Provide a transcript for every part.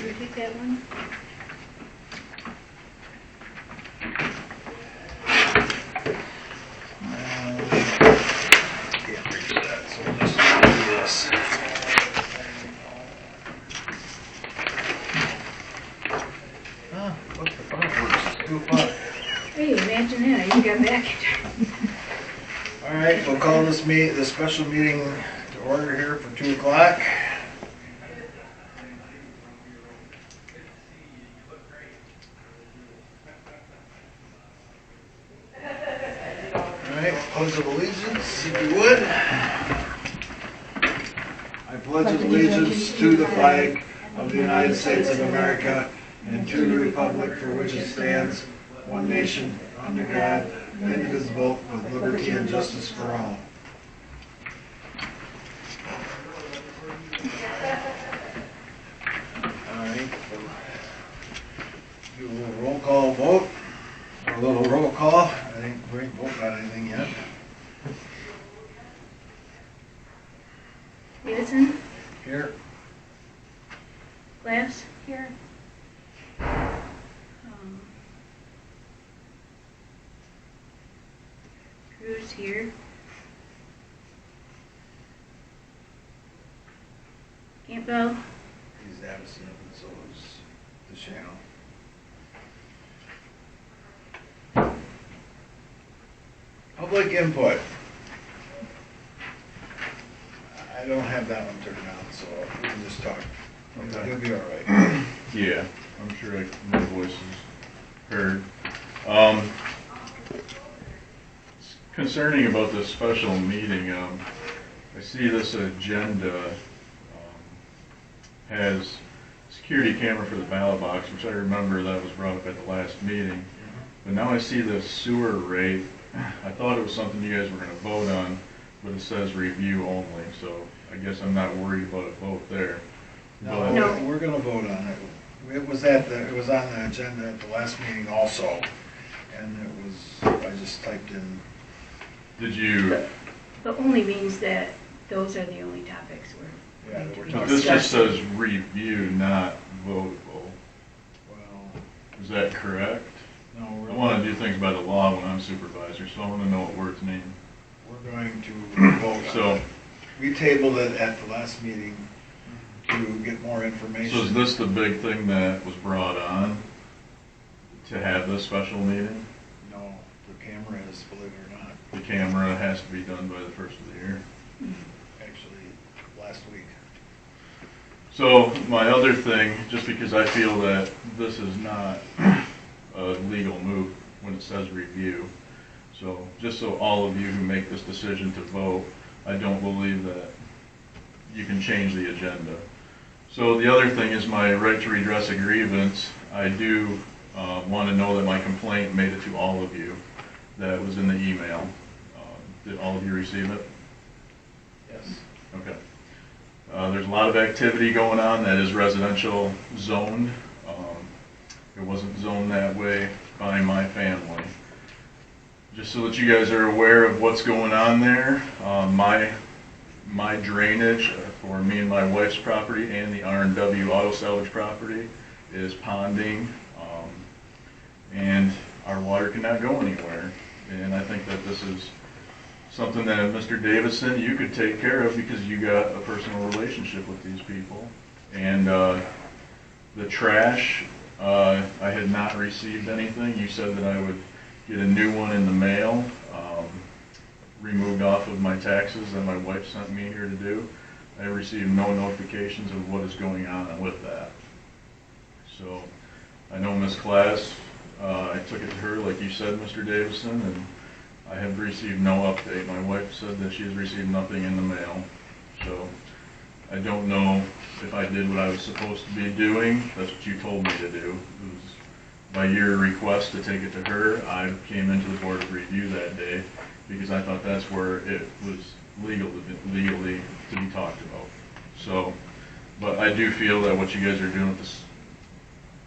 you take that one? Can't reach that, so we'll just do this. What's the fireworks? It's 2 o'clock. Hey, imagine that, you got back. All right, we'll call this special meeting to order here for 2 o'clock. All right, pledge of allegiance, if you would. I pledge allegiance to the flag of the United States of America and to the republic for which it stands, one nation, under God, indivisible, with liberty and justice for all. All right, do a little roll call vote, or a little roll call. I think we ain't voted on anything yet. Davidson, Here. Glass, here. Cruz here. Campbell, He's absent, and so is the channel. Public input. I don't have that one turned on, so we can just talk. Okay. You'll be all right. Yeah, I'm sure my voice is heard. Concerning about this special meeting, I see this agenda has security camera for the ballot box, which I remember that was brought up at the last meeting. But now I see the sewer rate. I thought it was something you guys were going to vote on, but it says review only, so I guess I'm not worried about a vote there. No, No. we're going to vote on it. It was on the agenda at the last meeting also, and it was, I just typed in. Did you? the only means that those are the only topics we're Yeah, going to we're be talking- This just discussing. says review, not votable. Well, Is that correct? no, I want to do things by the law when I'm supervisor, so I want to know what words mean. we're going to vote on So, it. We tabled it at the last meeting to get more information. so is this the big thing that was brought on to have this special meeting? No, the camera is, believe it or not, The camera has to be done by the first of the year. actually last week. So my other thing, just because I feel that this is not a legal move when it says review, so just so all of you who make this decision to vote, I don't believe that you can change the agenda. So the other thing is my right to redress a grievance. I do want to know that my complaint made it to all of you. That was in the email. Did all of you receive it? Yes. Okay. There's a lot of activity going on that is residential zoned. It wasn't zoned that way by my family. Just so that you guys are aware of what's going on there, my drainage for me and my wife's property and the R&W Auto Salvage property is ponding, and our water cannot go anywhere. And I think that this is something that Mr. Davidson, you could take care of because you got a personal relationship with these people. And the trash, I had not received anything. You said that I would get a new one in the mail, removed off of my taxes that my wife sent me here to do. I received no notifications of what is going on with that. So I know Ms. Class, I took it to her like you said, Mr. Davison, and I have received no update. My wife said that she has received nothing in the mail. So I don't know if I did what I was supposed to be doing. That's what you told me to do. It was by your request to take it to her. I came into the board of review that day because I thought that's where it was legally to be talked about. So, but I do feel that what you guys are doing with this,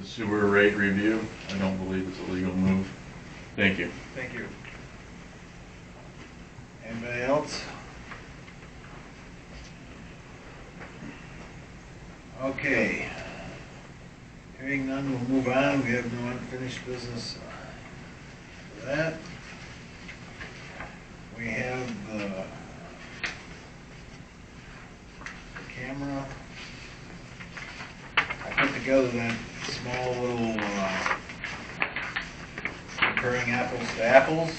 the sewer rate review, I don't believe it's a legal move. Thank you. Thank you. Anybody else? Okay. Hearing none, we'll move on. We have no unfinished business for that. We have the camera. I put together that small little comparing apples to apples.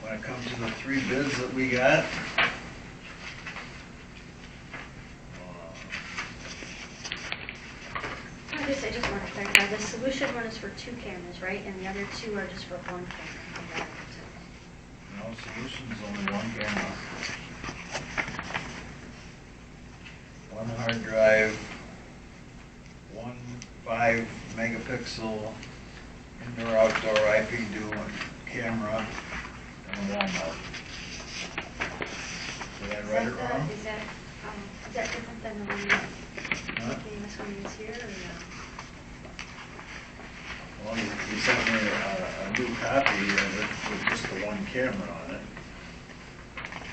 When it comes to the 3 bids that we got, I just want to clarify, the solution one is for 2 cameras, right? And the other 2 are just for 1 camera. no, Solutions only 1 camera. 1 hard drive, 1 5 megapixel indoor-outdoor IP dual camera, and a wall mount. Did I write it wrong? Is that different than the one that Huh? this one is here, or no? Well, he sent me a new copy of it with just the 1 camera on it.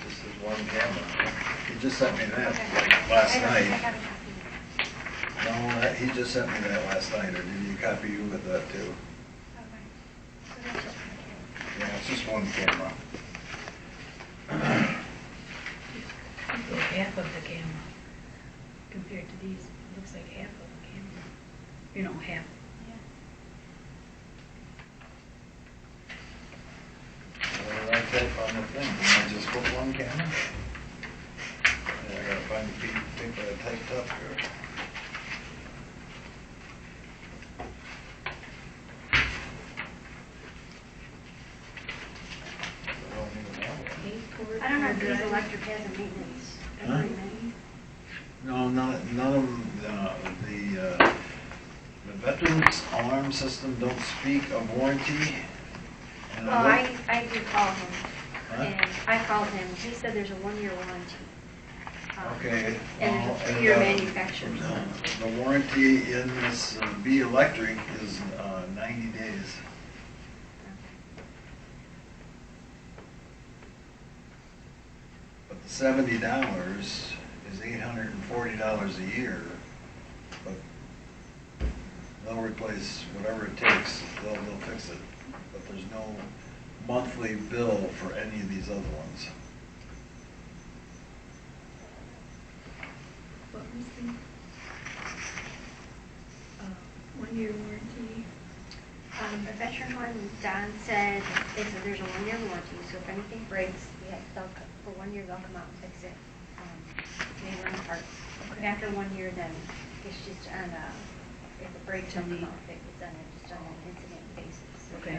Just this 1 camera. He just sent me that like last I night. got a copy. No, he just sent me that last night, or did he copy you with that too? Okay. So that's just 1 camera. Yeah, it's just 1 camera. Half of the camera compared to these, it looks like half of the camera. You know, half. Well, like that on the thing, can I just put 1 camera? Yeah, I gotta find the paper I typed up here. I don't even have one. Eight-port I don't know if hard these drive. electric has a maintenance Huh? agreement. No, none of them, the veterans alarm system don't speak of warranty. And Well, I did call him, Huh? and I called him, he said there's a 1-year warranty. Okay. And well, there's a 3-year and, manufacturer's The warranty. warranty in this B Electric is 90 days. But the $70 is $840 a year. But they'll replace whatever it takes, they'll fix it. But there's no monthly bill for any of these other ones. What was the 1-year warranty? The veteran one, Don said, there's a 1-year warranty, so if anything breaks, for 1 year, they'll come out and fix it. They run parts. After 1 year, then it's just on if it breaks, they'll come out and fix it. It's just on an incident basis. Okay.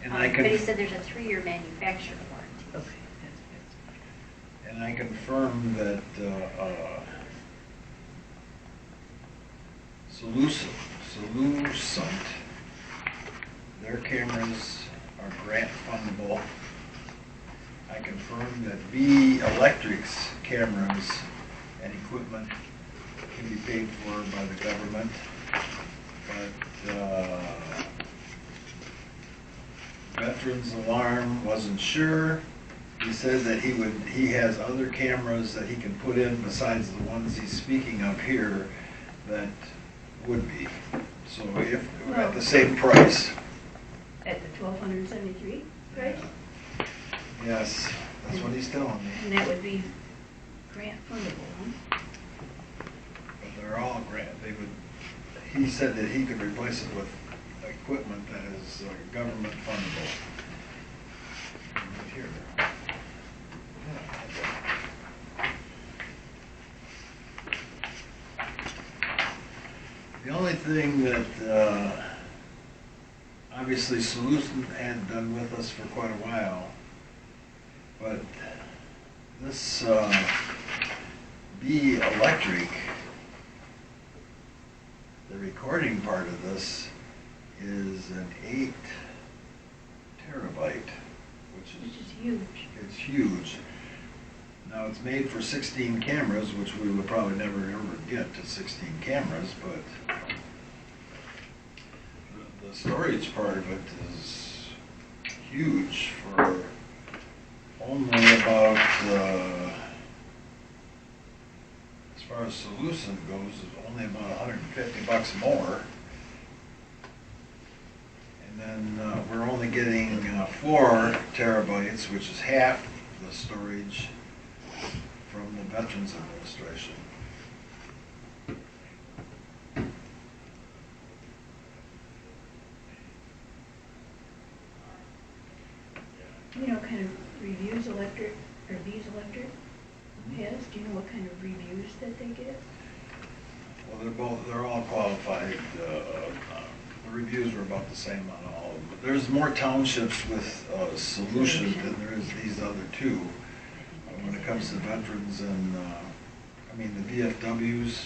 And But he said there's a 3-year manufacturer warranty. Okay, that's And I confirm that Solucent, their cameras are grant fundable. I confirm that B Electric's cameras and equipment can be paid for by the government. But Veterans Alarm wasn't sure. He said that he has other cameras that he can put in besides the ones he's speaking of here that would be. So if, at the same price. at the 1,273, right? Yes, that's what he's telling me. And that would be grant fundable, huh? But they're all grant, he said that he could replace it with equipment that is government fundable. Right here. The only thing that, obviously Solution had done with us for quite a while, but this, B Electric, the recording part of this is an 8 terabyte, which Which is, is huge. it's huge. Now, it's made for 16 cameras, which we would probably never ever get to 16 cameras, but the storage part of it is huge for only about far as Solution goes, is only about $150 more. And then we're only getting 4 terabytes, which is half the storage from the Veterans Administration. You know, kind of reviews Electric, or Bees Electric has? Do you know what kind of reviews that they get? Well, they're all qualified. The reviews were about the same on all of them. But there's more townships with Solution than there is these other two. When it comes to veterans and, I mean, the VFWs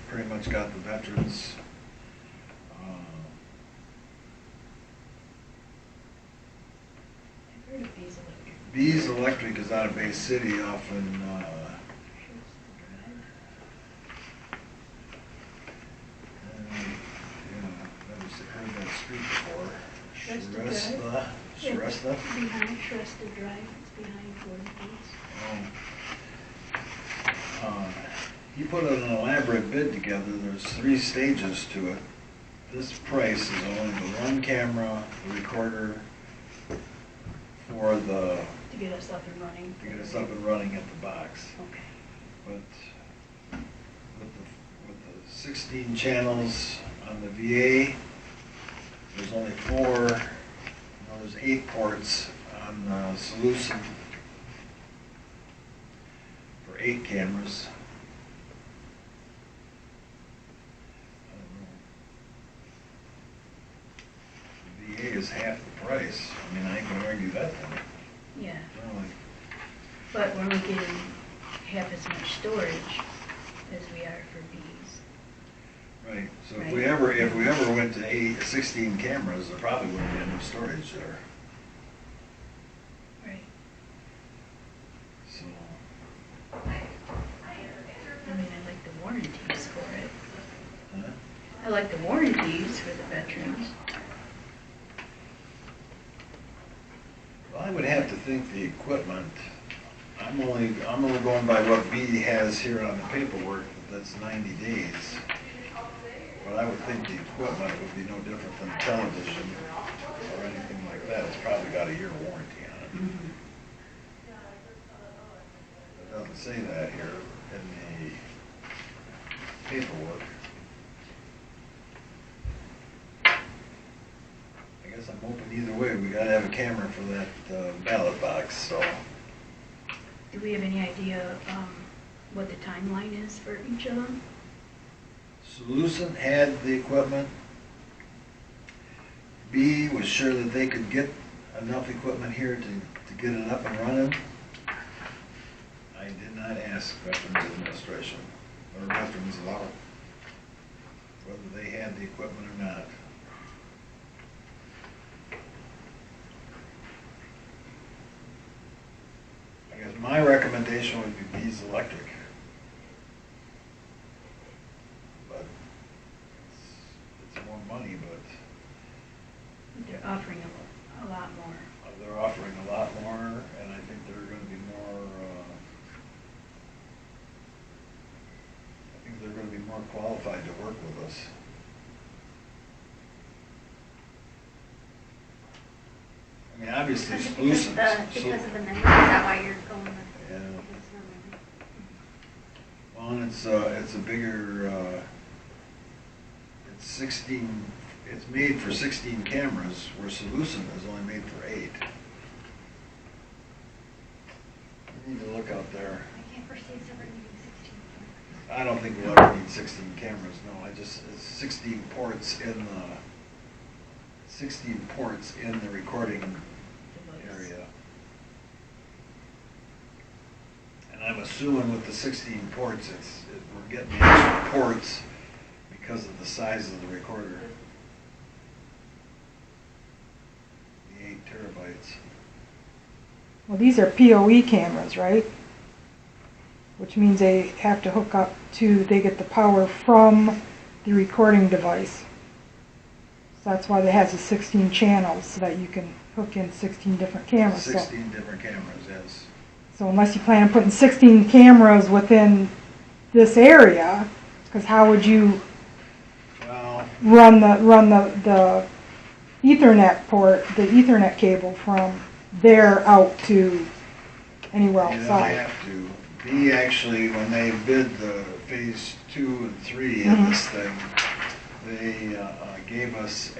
pretty much got the veterans. I've heard of Bees Electric. Bees Electric is out of Bay City off in, never heard that street before. Shrestha? Behind Shrestha Drive, it's behind Gordon Bees. He put an elaborate bid together. There's 3 stages to it. This price is only the 1 camera, the recorder, for the, To get us up and running. to get us up and running at the box. Okay. But with the 16 channels on the VA, there's only 4, there's 8 ports on Solution for 8 cameras. I don't know. The VA is half the price. I mean, I ain't gonna argue that thing. Yeah, Really. but we're only getting half as much storage as we are for Bees. Right, so Right. if we ever went to 16 cameras, there probably wouldn't be enough storage there. Right. So, I mean, I like the warranties for it. huh? I like the warranties for the veterans. Well, I would have to think the equipment, I'm only going by what B has here on the paperwork, that's 90 days. But I would think the equipment would be no different than television or anything like that. It's probably got a year warranty on it. Mm-hmm. It doesn't say that here in the paperwork. I guess I'm open either way. We gotta have a camera for that ballot box, so. Do we have any idea what the timeline is for each of them? Solution had the equipment. B was sure that they could get enough equipment here to get it up and running. I did not ask Veterans Administration or Veterans Law whether they had the equipment or not. I guess my recommendation would be Bees Electric. But it's more money, but They're offering a lot more. they're offering a lot more, and I think they're going to be more. I think they're going to be more qualified to work with us. I mean, obviously, Solutions. Because of the memory, is that why you're going with Yeah. this memory? Well, and it's a bigger. It's 16. It's made for 16 cameras, where Solution is only made for 8. We need to look out there. I can't foresee us ever needing 16 cameras. I don't think we'll ever need 16 cameras. No, it's 16 ports in the 16 ports in the recording area. And I'm assuming with the 16 ports, we're getting the extra ports because of the size of the recorder. The 8 terabytes. Well, these are PoE cameras, right? Which means they have to hook up they get the power from the recording device. So that's why they has the 16 channels, so that you can hook in 16 different cameras. 16 different cameras, yes. So unless you plan on putting 16 cameras within this area, because how would you Well, run the Ethernet port, the Ethernet cable from there out to anywhere you don't outside? have to. B actually, when they bid the phase 2 and 3 of Mhm. this thing, they gave us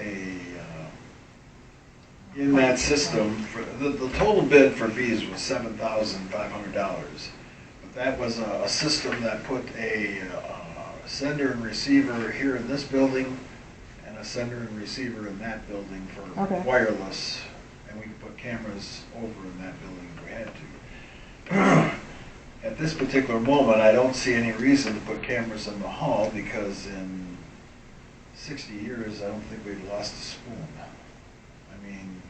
in that system, for the total bid for B's was $7,500. But that was a system that put a sender and receiver here in this building and a sender and receiver in that building for Okay. wireless. And we could put cameras over in that building if we had to. At this particular moment, I don't see any reason to put cameras in the hall because in 60 years, I don't think we've lost a spoon. I mean,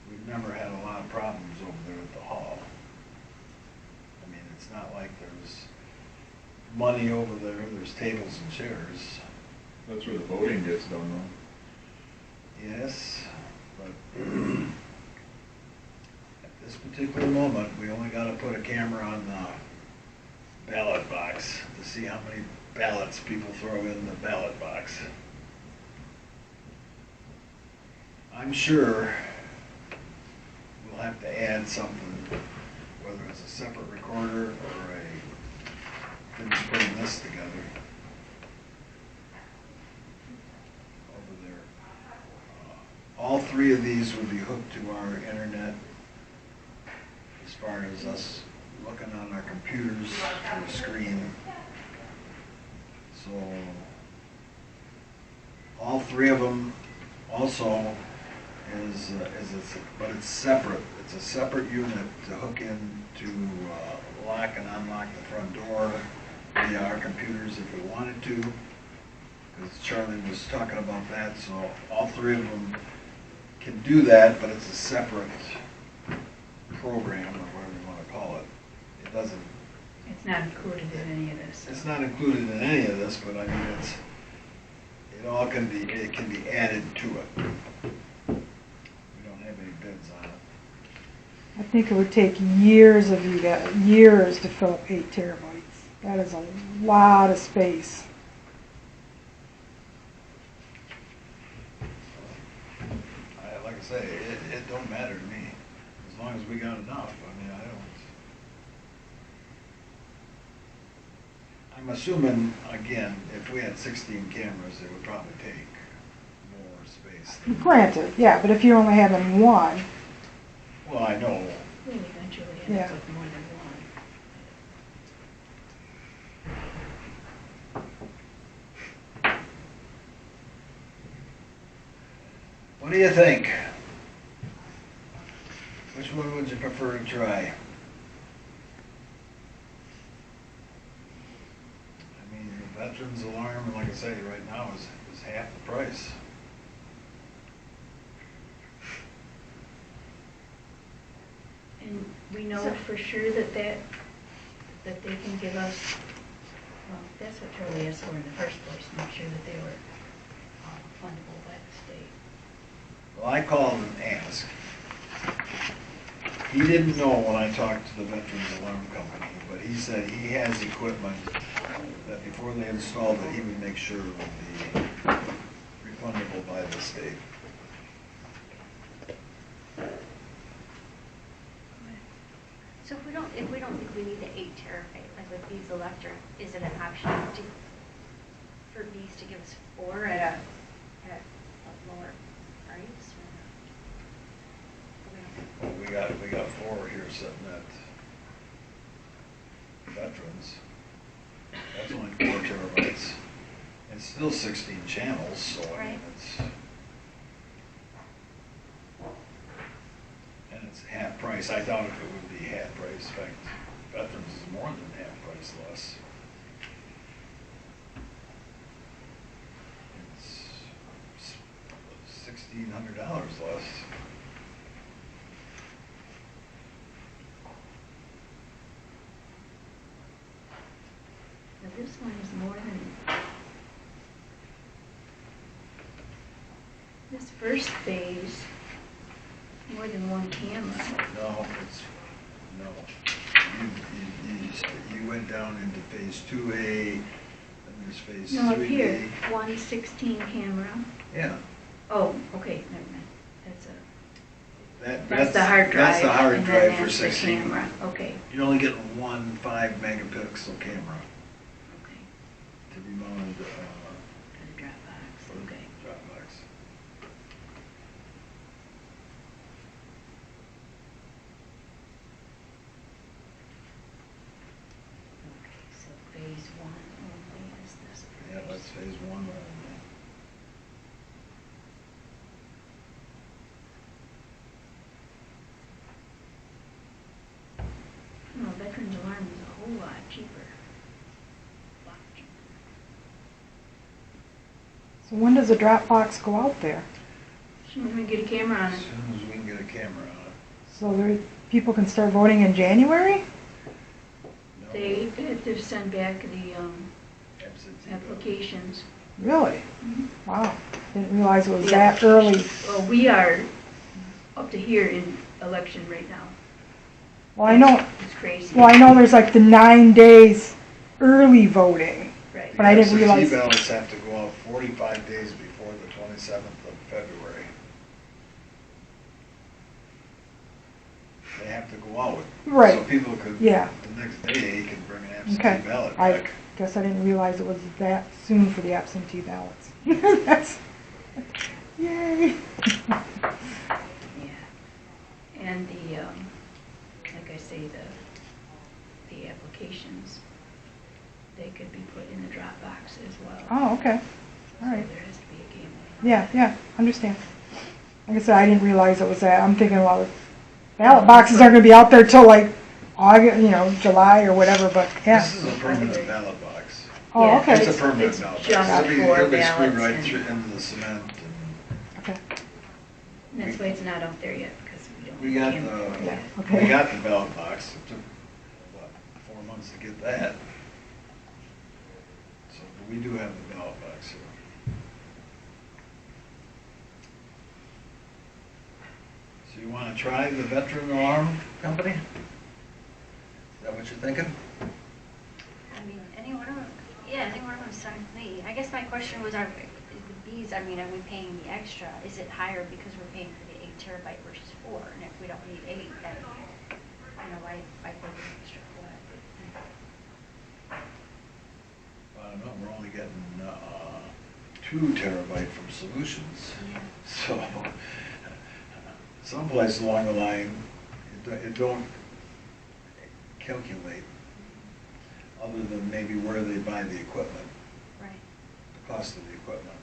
we've never had a lot of problems over there at the hall. I mean, it's not like there's money over there, there's tables and chairs. That's where the voting gets done, though. Yes, but at this particular moment, we only got to put a camera on the ballot box to see how many ballots people throw in the ballot box. I'm sure we'll have to add something, whether it's a separate recorder or finish putting this together over there. All three of these will be hooked to our internet as far as us looking on our computers through the screen. So all three of them also but it's separate. It's a separate unit to hook in to lock and unlock the front door via our computers if we wanted to. Because Charlie was talking about that, so all three of them can do that, but it's a separate program or whatever you want to call it. It doesn't. It's not included in any of this. It's not included in any of this, but I mean it can be added to it. We don't have any bids on it. I think it would take years of you guys, years to fill up 8 terabytes. That is a lot of space. Like I say, it don't matter to me, as long as we got enough. I mean, I'm assuming, again, if we had 16 cameras, it would probably take more space. Granted, yeah, but if you're only having one, Well, I know. We'll eventually end Yeah. up with more than one. What do you think? Which one would you prefer to try? I mean, the veterans alarm, like I say, right now is half the price. And we know for sure that they can give us, well, that's what Charlie asked for in the first place, make sure that they were fundable by the state. Well, I called and asked. He didn't know when I talked to the Veterans Alarm Company, but he said he has equipment that before they installed it, he would make sure it would be refundable by the state. So if we don't think we need the 8 terabyte, like with Bees Electric, is it an option for Bees to give us 4 at a lower price? Or Well, we got 4 here sitting at Veterans. That's only 4 terabytes. It's still 16 channels, so I mean, Right. it's half price. I doubt if it would be half price. In fact, Veterans is more than half price less. It's $1,600 less. Now this one is more than, this first phase, more than one camera. No. You went down into phase 2A, and there's phase 3B. No, up here, 116 camera. Yeah. Oh, okay, never mind. That's That's the hard drive. That's the hard and drive then for that's the 16. camera. Okay, You're only getting one 5-megapixel camera okay. to be mounted For the Dropbox, for the okay. Dropbox. Okay, so phase 1 only is this. Yeah, that's phase 1 only. No, Veterans Alarm is a whole lot cheaper. Lot cheaper. So when does the Dropbox go out there? Soon as we get a camera on As it. soon as we can get a camera on it. So there, people can start voting in January? No, They have to send back the absentee ballot. applications. Really? Mhm. Wow, didn't realize it was Yeah. that early. Well, we are up to here in election right now. Well, I know, It's crazy. well, I know there's like the 9 days early voting. Right. But I didn't Absentee realize- ballots have to go out 45 days before the 27th of February. They have to go out. Right. So people could, Yeah. the next day, could bring an absentee Okay. ballot I back. guess I didn't realize it was that soon for the absentee ballots. That's, yay. Yeah. And the, like I say, the applications, they could be put in the Dropbox as well. Oh, okay, all right. So there has to be a camera. Yeah, yeah, understand. Like I said, I didn't realize it was that. I'm thinking, well, ballot boxes aren't gonna be out there till like August, July or whatever, but yeah. This is a permanent ballot box. Oh, Yeah, okay. It's a permanent It's ballot box. just It'll be- for it'll be screwed ballots right and- through into the cement. Okay, And that's why it's not out there yet, because we don't. We got camera for it the, yet. okay. we got the ballot box. It took, what, 4 months to get that. So, but we do have the ballot box here. So you want to try the veteran alarm company? Is that what you're thinking? I mean, any one of them, yeah, any one of them sounds with me. I guess my question was, are the Bs, I mean, are we paying the extra? Is it higher because we're paying for the 8 terabyte versus 4? And if we don't need 8, then, why pay the extra for it? I don't know, we're only getting 2 terabyte from Solutions. Yeah. So, someplace along the line, it don't calculate, other than maybe where they buy the equipment, Right. the cost of the equipment.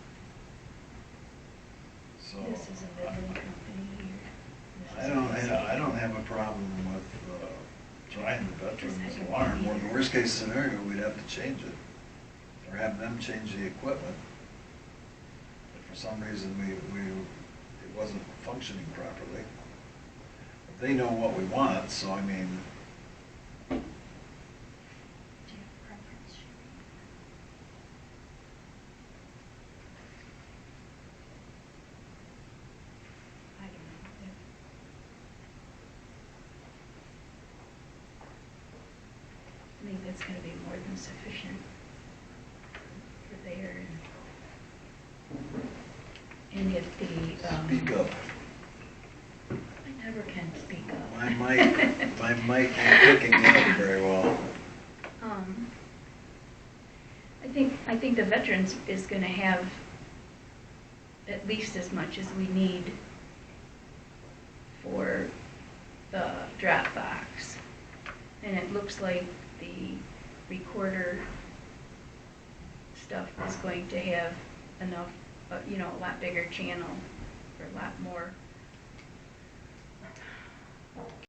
So, This is a veteran company here. This is I don't have a problem with trying the veterans alarm, or the worst case scenario, we'd have to change it, or have them change the equipment. If for some reason it wasn't functioning properly. But they know what we want, so I mean, Do you have a preference? I don't know. I think that's gonna be more than sufficient for there. And if the, speak up. I never can speak up. My mic ain't picking it up very well. I think the veterans is gonna have at least as much as we need for the Dropbox. And it looks like the recorder stuff is going to have enough, a lot bigger channel for a lot more